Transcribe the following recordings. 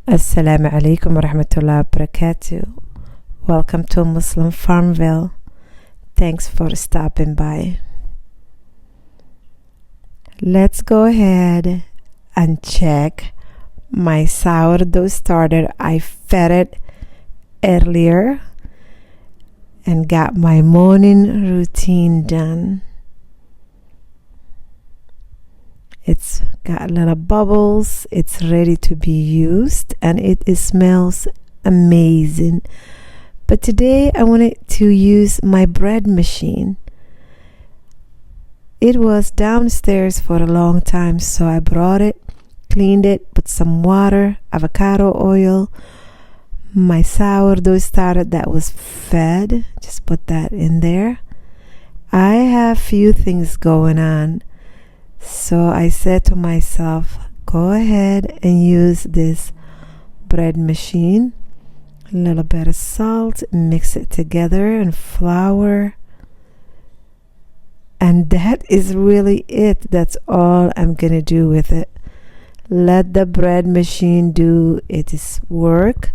Assalamu alaikum wa rahmatullahi wa barakatuh. Welcome to Muslim Farmville. Thanks for stopping by. Let's go ahead and check my sourdough starter. I fed it earlier and got my morning routine done. It's got little bubbles. It's ready to be used and it smells amazing. But today I wanted to use my bread machine. It was downstairs for a long time, so I brought it, cleaned it, put some water, avocado oil, my sourdough starter that was fed, just put that in there. I have few things going on. So I said to myself, go ahead and use this bread machine. A little bit of salt, mix it together, and flour. And that is really it. That's all I'm gonna do with it. Let the bread machine do its work.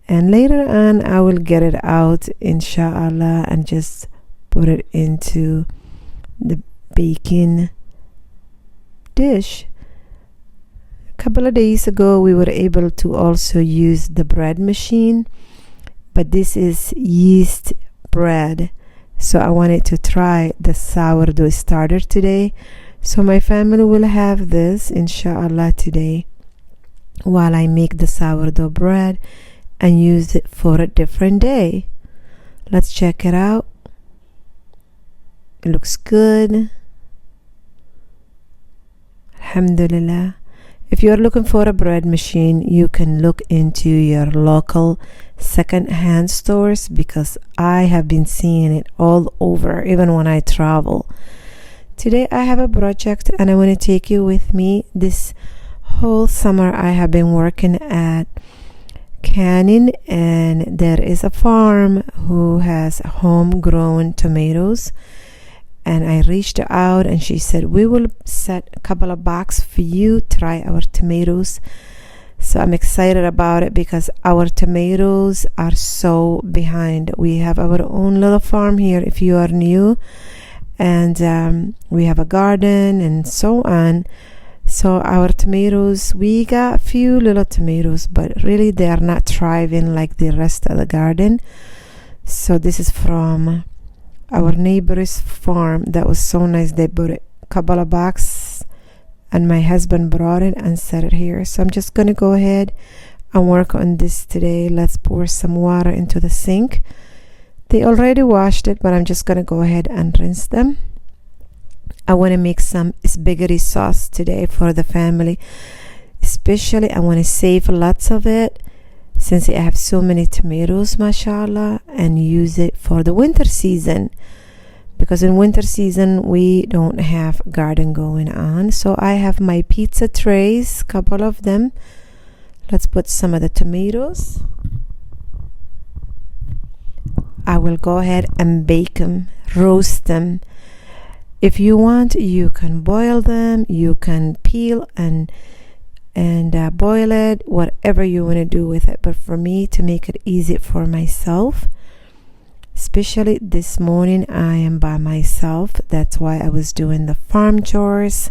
And later on, I will get it out, Inshaallah, and just put it into the baking dish. A couple of days ago we were able to also use the bread machine, but this is yeast bread, so I wanted to try the sourdough starter today. So my family will have this Inshaallah today while I make the sourdough bread and use it for a different day. Let's check it out. It looks good. Alhamdulillah. If you're looking for a bread machine, you can look into your local second-hand stores, because I have been seeing it all over, even when I travel. Today I have a project and I want to take you with me. This whole summer I have been working at canning, and there is a farm who has homegrown tomatoes. And I reached out and she said, we will set a couple of boxes for you, try our tomatoes. So I'm excited about it because our tomatoes are so behind. We have our own little farm here if you are new, and we have a garden and so on. So our tomatoes, we got a few little tomatoes, but really they are not thriving like the rest of the garden. So this is from our neighbor's farm. That was so nice. They bought a couple of boxes and my husband brought it and set it here. So I'm just gonna go ahead and work on this today. Let's pour some water into the sink. They already washed it, but I'm just gonna go ahead and rinse them. I want to make some spaghetti sauce today for the family. Especially I want to save lots of it since I have so many tomatoes, mashallah, and use it for the winter season, because in winter season we don't have garden going on. So I have my pizza trays, couple of them. Let's put some of the tomatoes. I will go ahead and bake them, roast them. If you want, you can boil them, you can peel and boil it, whatever you want to do with it. But for me, to make it easy for myself, especially this morning I am by myself, that's why I was doing the farm chores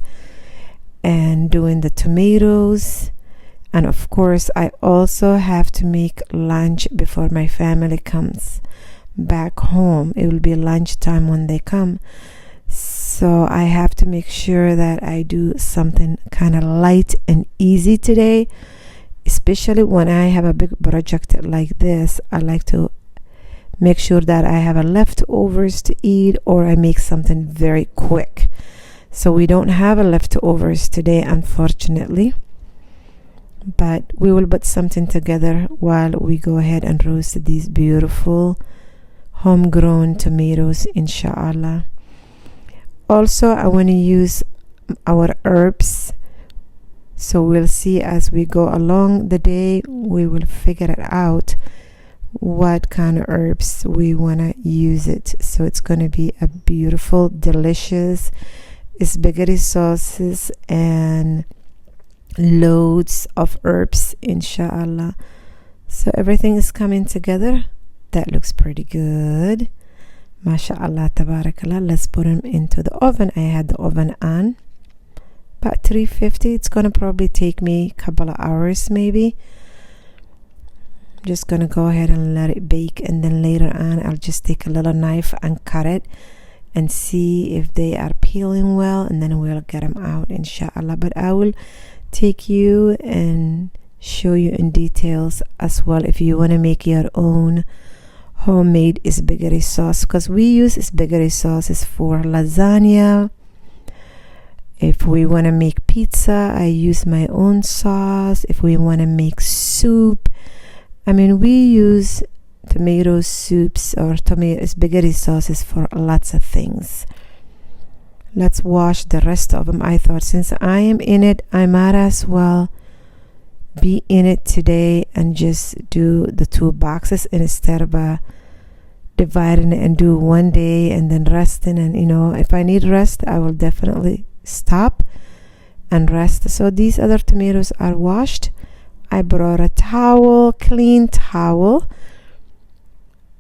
and doing the tomatoes. And of course I also have to make lunch before my family comes back home. It will be lunchtime when they come, so I have to make sure that I do something kind of light and easy today, especially especially when I have a big project like this, I like to make sure that I have a leftovers to eat, or I make something very quick. So we don't have a leftovers today, unfortunately, but we will put something together while we go ahead and roast these beautiful homegrown tomatoes, inshallah. Also, I want to use our herbs, so we'll see as we go along the day. We will figure it out what kind of herbs we want to use it. So it's going to be a beautiful, delicious spaghetti sauces and loads of herbs, inshallah. So everything is coming together. That looks pretty good, mashallah, tabarakallah. Let's put them into the oven. I had the oven on about 350. It's gonna probably take me a couple of hours, maybe. Just gonna go ahead and let it bake, and then later on I'll just take a little knife and cut it and see if they are peeling well, and then we'll get them out, inshallah. But I will take you and show you in details as well if you want to make your own homemade spaghetti sauce, because we use spaghetti sauces for lasagna. If we want to make pizza, I use my own sauce. If we want to make soup, I mean, we use tomato soups or tomato spaghetti sauces for lots of things. Let's wash the rest of them. I thought since I am in it, I might as well be in it today and just do the 2 boxes instead of dividing it and do one day and then resting. And if I need rest, I will definitely stop and rest. So these other tomatoes are washed. I brought a towel, clean towel,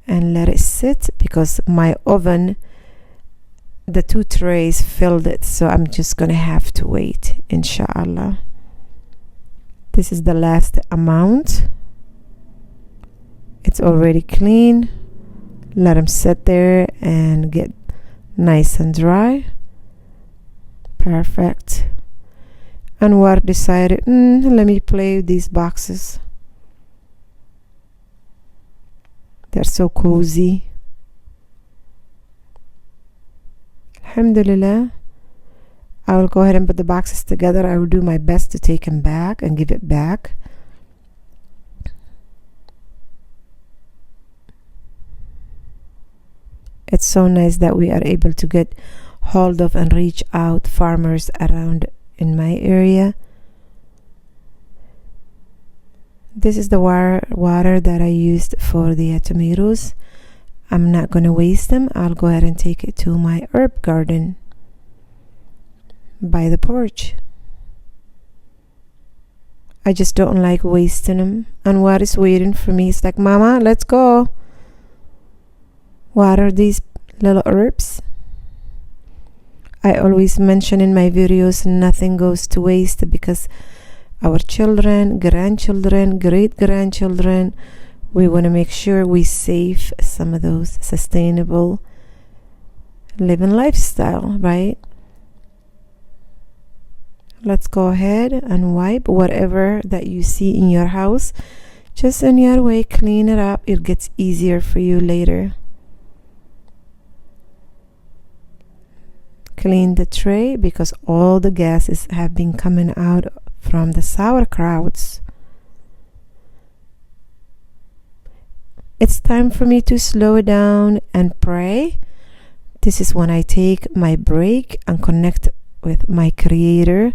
and let it sit because my oven, the 2 trays filled it, so I'm just gonna have to wait, inshallah. This is the last amount. It's already clean. Let them sit there and get nice and dry. Perfect. Anwar decided, let me play with these boxes. They're so cozy. Alhamdulillah. I will go ahead and put the boxes together. I will do my best to take them back and give it back. It's so nice that we are able to get hold of and reach out farmers around in my area. This is the water that I used for the tomatoes. I'm not going to waste them. I'll go ahead and take it to my herb garden by the porch. I just don't like wasting them. And what is waiting for me is like, Mama, let's go water these little herbs. I always mention in my videos, nothing goes to waste, because our children, grandchildren, great-grandchildren, we want to make sure we save some of those sustainable living lifestyle, right? Let's go ahead and wipe whatever that you see in your house. Just in your way, clean it up. It gets easier for you later. Clean the tray because all the gases have been coming out from the sauerkrauts. It's time for me to slow down and pray. This is when I take my break and connect with my Creator,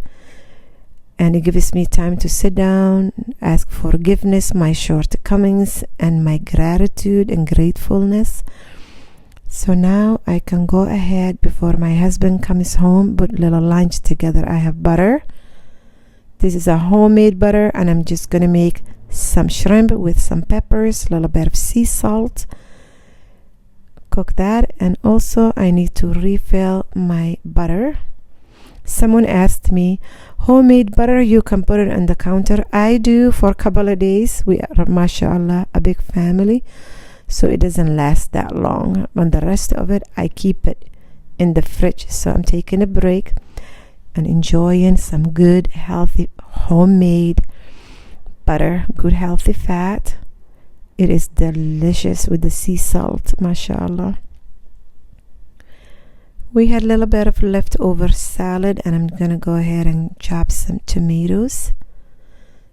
and it gives me time to sit down, ask forgiveness, my shortcomings, and my gratitude and gratefulness. So now I can go ahead before my husband comes home, put little lunch together. I have butter. This is a homemade butter, and I'm just gonna make some shrimp with some peppers, a little bit of sea salt. Cook that, and also I need to refill my butter. Someone asked me, homemade butter, you can put it on the counter. I do for a couple of days. We are, mashallah, a big family, so it doesn't last that long. And the rest of it, I keep it in the fridge. So I'm taking a break and enjoying some good, healthy, homemade butter, good healthy fat. It is delicious with the sea salt, mashallah. We had a little bit of leftover salad, and I'm gonna go ahead and chop some tomatoes.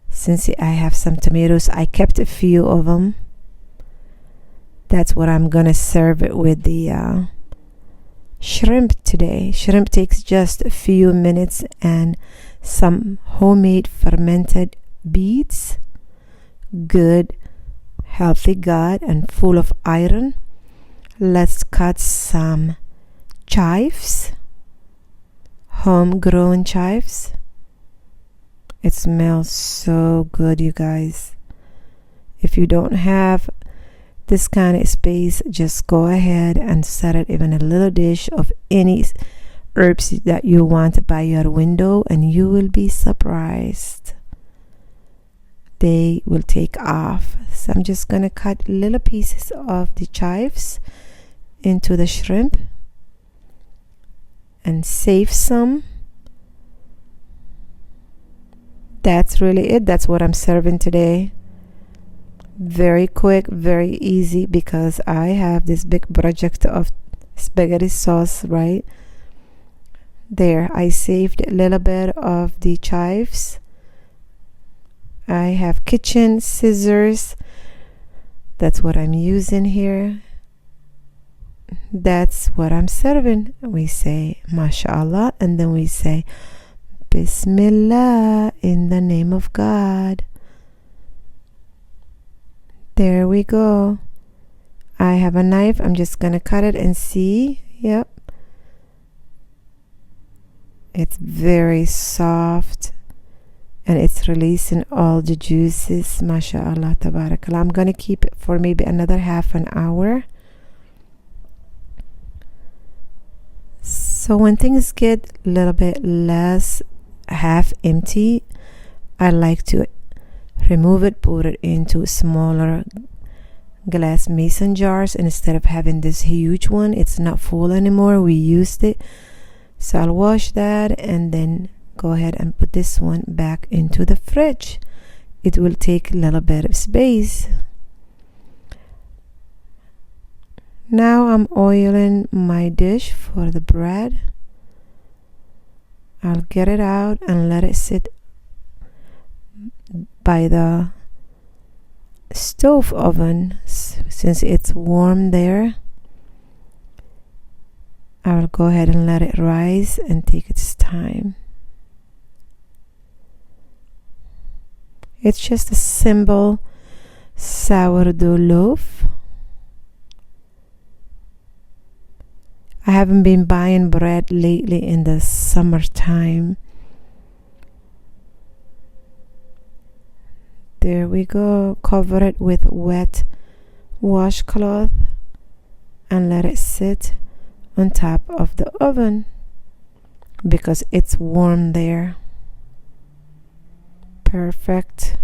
Since I have some tomatoes, I kept a few of them. That's what I'm gonna serve it with the shrimp today. Shrimp takes just a few minutes, and some homemade fermented beets. Good, healthy gut and full of iron. Let's cut some chives, homegrown chives. It smells so good, you guys. If you don't have this kind of space, just go ahead and set it even a little dish of any herbs that you want by your window, and you will be surprised. They will take off. So I'm just gonna cut little pieces of the chives into the shrimp and save some. That's really it. That's what I'm serving today. Very quick, very easy, because I have this big project of spaghetti sauce right there. I saved a little bit of the chives. I have kitchen scissors. That's what I'm using here. That's what I'm serving. We say mashallah, and then we say Bismillah, in the name of God. There we go. I have a knife. I'm just gonna cut it and see. Yep. It's very soft, and it's releasing all the juices. MashaAllah, tabarakallah. I'm gonna keep it for maybe another half an hour. So when things get a little bit less half empty, I like to remove it, put it into smaller glass mason jars instead of having this huge one. It's not full anymore. We used it. So I'll wash that and then go ahead and put this one back into the fridge. It will take a little bit of space. Now I'm oiling my dish for the bread. I'll get it out and let it sit by the stove oven since it's warm there. I will go ahead and let it rise and take its time. It's just a simple sourdough loaf. I haven't been buying bread lately in the summertime. There we go. Cover it with wet washcloth and let it sit on top of the oven because it's warm there. Perfect.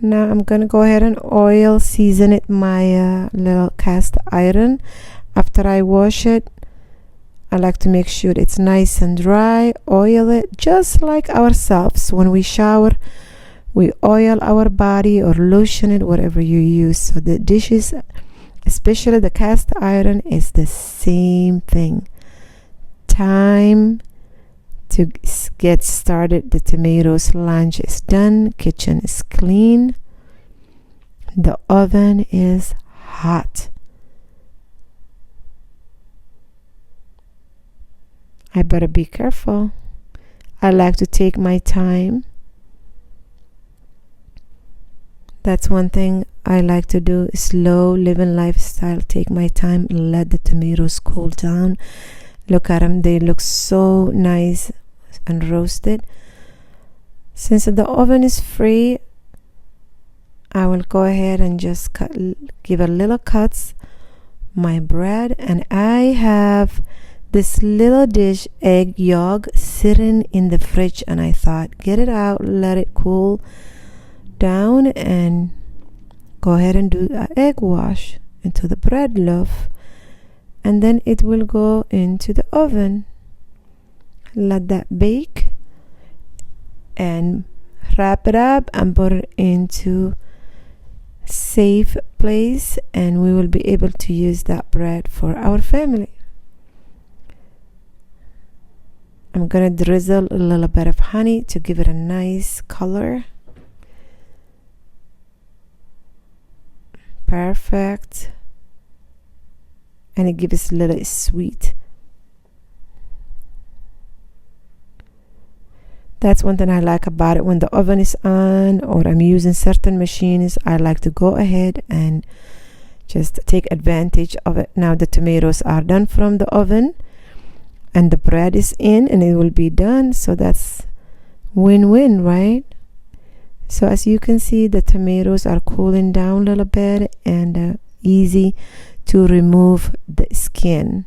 Now I'm gonna go ahead and oil season it my little cast iron. After I wash it, I like to make sure it's nice and dry. Oil it just like ourselves. When we shower, we oil our body or lotion it, whatever you use. So the dishes, especially the cast iron, is the same thing. Time to get started. The tomatoes lunch is done. Kitchen is clean. The oven is hot. I better be careful. I like to take my time. That's one thing I like to do. Slow living lifestyle. Take my time. Let the tomatoes cool down. Look at them. They look so nice and roasted. Since the oven is free, I will go ahead and just give a little cuts my bread. And I have this little dish egg yolk sitting in the fridge, and I thought, get it out, let it cool down, and go ahead and do an egg wash into the bread loaf, and then it will go into the oven. Let that bake and wrap it up and put it into safe place, and we will be able to use that bread for our family. I'm gonna drizzle a little bit of honey to give it a nice color. Perfect. And it gives a little sweet. That's one thing I like about it. When the oven is on or I'm using certain machines, I like to go ahead and just take advantage of it. Now the tomatoes are done from the oven and the bread is in and it will be done. So that's win-win, right? So as you can see, the tomatoes are cooling down a little bit and easy to remove the skin.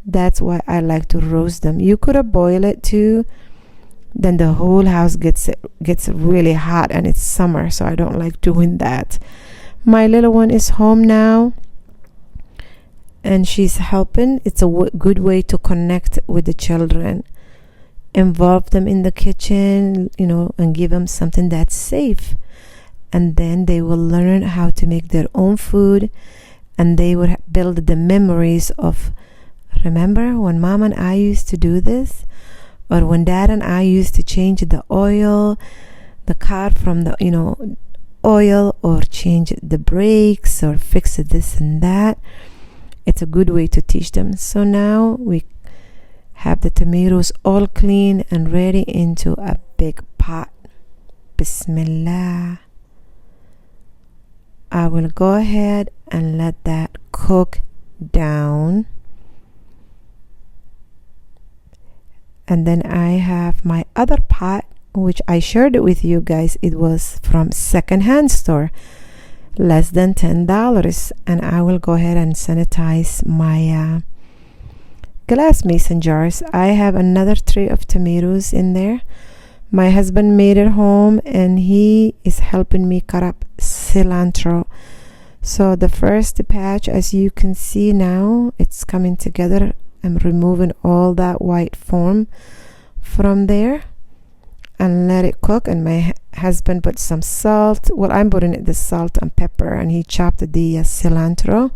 That's why I like to roast them. You could have boiled it too. Then the whole house gets really hot, and it's summer, so I don't like doing that. My little one is home now and she's helping. It's a good way to connect with the children. Involve them in the kitchen, and give them something that's safe. And then they will learn how to make their own food, and they would build the memories of, remember when mom and I used to do this? Or when dad and I used to change the oil, the car from the, oil, or change the brakes, or fix this and that. It's a good way to teach them. So now we have the tomatoes all clean and ready into a big pot. Bismillah. I will go ahead and let that cook down. And then I have my other pot, which I shared it with you guys. It was from secondhand store, less than $10. And I will go ahead and sanitize my glass mason jars. I have another tray of tomatoes in there. My husband made it home and he is helping me cut up cilantro. So the first patch, as you can see now, it's coming together. I'm removing all that white foam from there and let it cook. And my husband put some salt. Well, I'm putting it the salt and pepper, and he chopped the cilantro.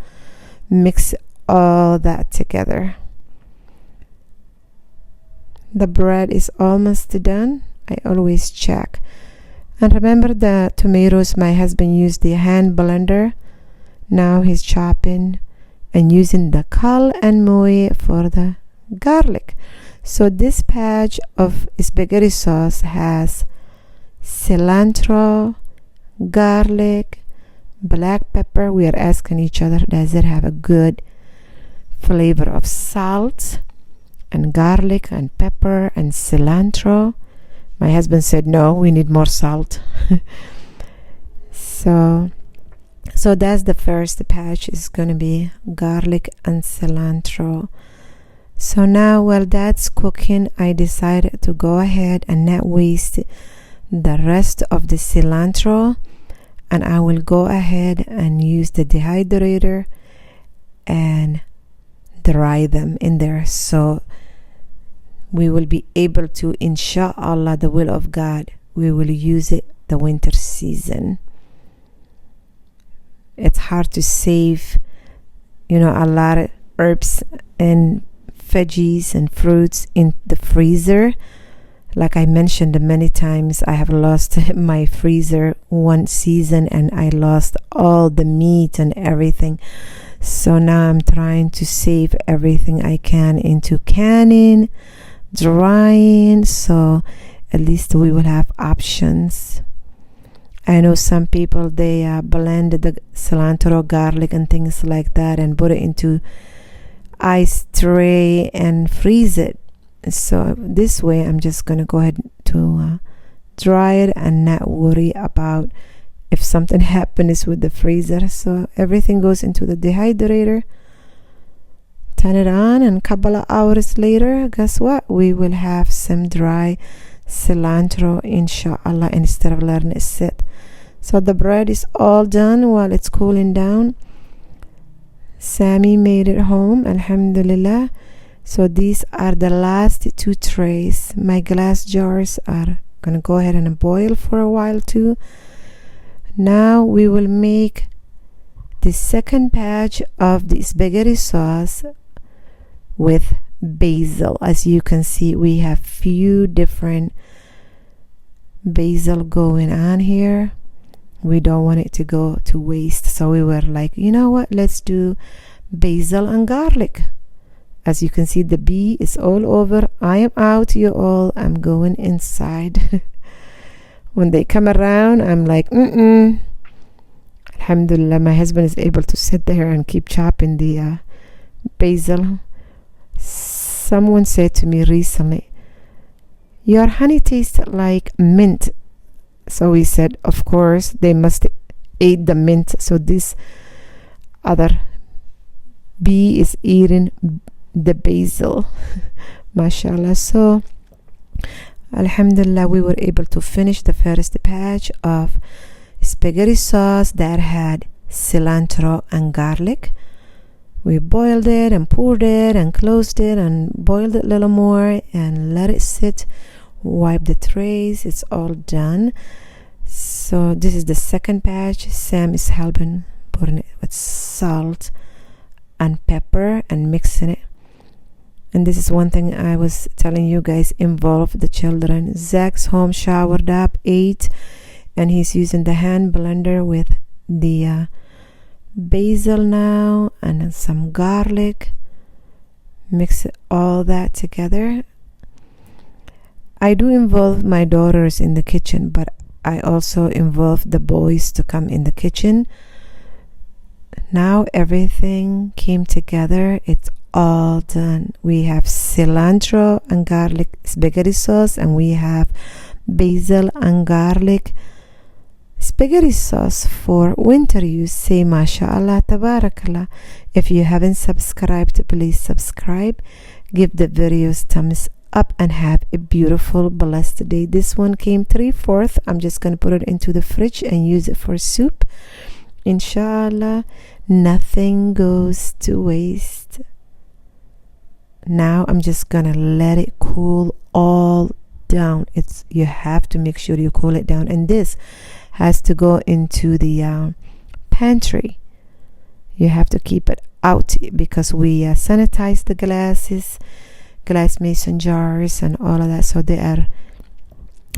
Mix all that together. The bread is almost done. I always check. And remember the tomatoes, my husband used the hand blender. Now he's chopping and using the kal and moe for the garlic. So this patch of spaghetti sauce has cilantro, garlic, black pepper. We are asking each other, does it have a good flavor of salt and garlic and pepper and cilantro? My husband said no, we need more salt. So that's the first patch, is going to be garlic and cilantro. So now while that's cooking, I decided to go ahead and not waste the rest of the cilantro, and I will go ahead and use the dehydrator and dry them in there, so we will be able to, Inshaallah, the will of God, we will use it the winter season. It's hard to save, a lot of herbs and veggies and fruits in the freezer. Like I mentioned many times, I have lost my freezer one season and I lost all the meat and everything. So now I'm trying to save everything I can into canning, drying, so at least we will have options. I know some people, they blend the cilantro, garlic and things like that and put it into ice tray and freeze it. So this way I'm just going to go ahead to dry it and not worry about if something happens with the freezer. So everything goes into the dehydrator, turn it on, and a couple of hours later, guess what? We will have some dry cilantro, Inshaallah, instead of letting it sit. So the bread is all done while it's cooling down. Sammy made it home, alhamdulillah. So these are the last two trays. My glass jars are gonna go ahead and boil for a while too. Now we will make the second batch of the spaghetti sauce with basil. As you can see, we have few different basil going on here. We don't want it to go to waste, so we were like, you know what, let's do basil and garlic. As you can see, the bee is all over. I am out, you all. I'm going inside. When they come around, I'm like, Alhamdulillah, my husband is able to sit there and keep chopping the basil. Someone said to me recently, your honey tastes like mint. So we said, of course, they must eat the mint. So this other bee is eating the basil. MashaAllah. So Alhamdulillah, we were able to finish the first batch of spaghetti sauce that had cilantro and garlic. We boiled it and poured it and closed it and boiled it a little more and let it sit. Wipe the trays. It's all done. So this is the second batch. Sam is helping putting it with salt and pepper and mixing it. And this is one thing I was telling you guys, involve the children. Zach's home, showered up, ate, and he's using the hand blender with the basil now and some garlic. Mix all that together. I do involve my daughters in the kitchen, but I also involve the boys to come in the kitchen. Now everything came together. It's all done. We have cilantro and garlic spaghetti sauce, and we have basil and garlic spaghetti sauce for winter use. Say MashaAllah, Tabarakallah. If you haven't subscribed, please subscribe. Give the videos thumbs up and have a beautiful, blessed day. This one came 3/4. I'm just going to put it into the fridge and use it for soup. Inshallah, nothing goes to waste. Now I'm just going to let it cool all down. You have to make sure you cool it down. And this has to go into the pantry. You have to keep it out because we sanitize the glass mason jars and all of that, so they are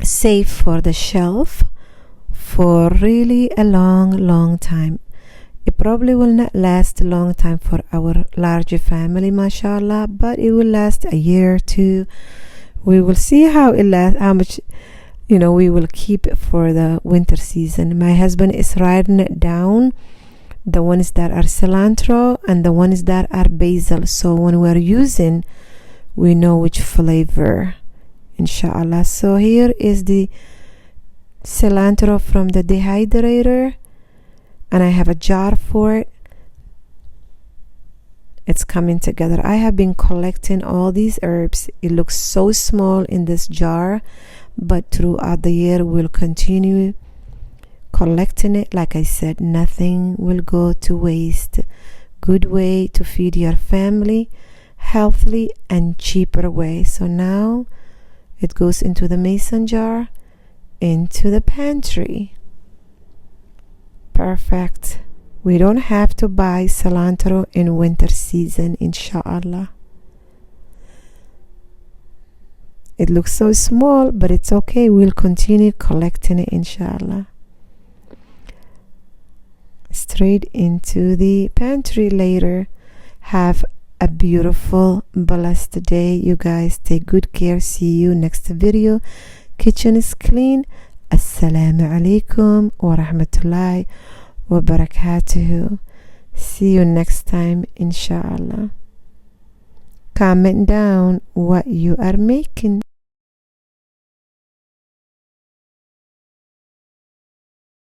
safe for the shelf for really a long time. It probably will not last a long time for our larger family, mashallah, but it will last a year or two. We will see how it lasts, how much we will keep it for the winter season. My husband is writing it down, the ones that are cilantro and the ones that are basil, so when we're using, we know which flavor, inshallah. So here is the cilantro from the dehydrator, and I have a jar for it. It's coming together. I have been collecting all these herbs. It looks so small in this jar, but throughout the year we'll continue collecting it. Like I said, nothing will go to waste. Good way to feed your family, healthily and cheaper way. So now it goes into the mason jar, into the pantry. Perfect. We don't have to buy cilantro in winter season, inshallah. It looks so small, but it's okay. We'll continue collecting it, inshallah. Straight into the pantry later. Have a beautiful, blessed day, you guys. Take good care. See you next video. Kitchen is clean. Assalamu alaikum wa rahmatullahi wa barakatuhu. See you next time, inshallah. Comment down what you are making.